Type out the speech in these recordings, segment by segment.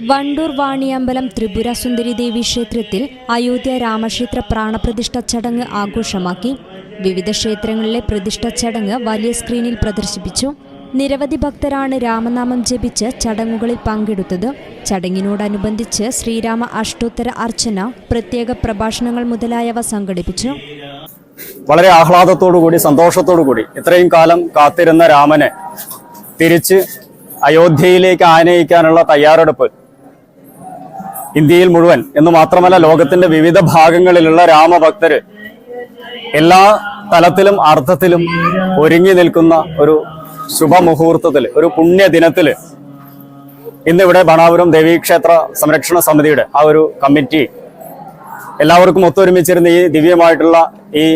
വണ്ടൂർ വാണിയമ്പലം ത്രിപുര സുന്ദരി ദേവി ക്ഷേത്രത്തിൽ അയോധ്യ രാമക്ഷേത്ര പ്രാണപ്രതിഷ്ഠ ചടങ്ങ് ആഘോഷമാക്കി. വിവിധ ക്ഷേത്രങ്ങളിലെ പ്രതിഷ്ഠ ചടങ്ങ് വലിയ സ്ക്രീനിൽ പ്രദർശിപ്പിച്ചു. നിരവധി ഭക്തരാണ് രാമനാമം ജപിച്ച് ചടങ്ങുകളിൽ പങ്കെടുത്തത്. ചടങ്ങിനോടനുബന്ധിച്ച് ശ്രീരാമ അഷ്ടോത്തര അർച്ചന, പ്രത്യേക പ്രഭാഷണങ്ങൾ മുതലായവ സംഘടിപ്പിച്ചു. വളരെ ആഹ്ലാദത്തോടുകൂടി സന്തോഷത്തോടുകൂടി ഇത്രയും കാലം കാത്തിരുന്ന രാമനെ തിരിച്ച് അയോധ്യയിലേക്ക് ആനയിക്കാനുള്ള തയ്യാറെടുപ്പ് ഇന്ത്യയിൽ മുഴുവൻ എന്ന് മാത്രമല്ല ലോകത്തിന്റെ വിവിധ ഭാഗങ്ങളിലുള്ള രാമഭക്തര് എല്ലാ തലത്തിലും അർത്ഥത്തിലും ഒരുങ്ങി നിൽക്കുന്ന ഒരു ശുഭമുഹൂർത്തത്തിൽ, ഒരു പുണ്യദിനത്തില് ഇന്നിവിടെ ബാണാപുരം ദേവീക്ഷേത്ര സംരക്ഷണ സമിതിയുടെ ആ ഒരു കമ്മിറ്റി എല്ലാവർക്കും ഒത്തൊരുമിച്ചിരുന്ന ഈ ദിവ്യമായിട്ടുള്ള ഈ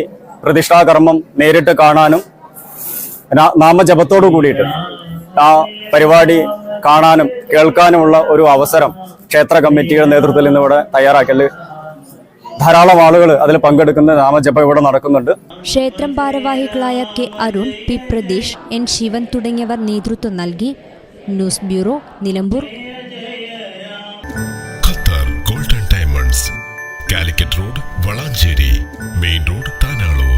പ്രതിഷ്ഠാകർമ്മം നേരിട്ട് കാണാനും നാമജപത്തോടു കൂടിയിട്ട് ആ പരിപാടി കാണാനും കേൾക്കാനുമുള്ള ഒരു അവസരം ക്ഷേത്ര കമ്മിറ്റിയുടെ നേതൃത്വത്തിൽ ഇന്നിവിടെ തയ്യാറാക്കല്. ധാരാളം ആളുകൾ അതിൽ പങ്കെടുക്കുന്ന നാമജപം ഇവിടെ നടക്കുന്നുണ്ട്. ക്ഷേത്രം ഭാരവാഹികളായ K Arun, P Pratheesh, N Sivan തുടങ്ങിയവർ നേതൃത്വം നൽകി. News bureau, Nilambur. Qatar golden diamonds, Calicut road, Valanchery main road, Tanalur.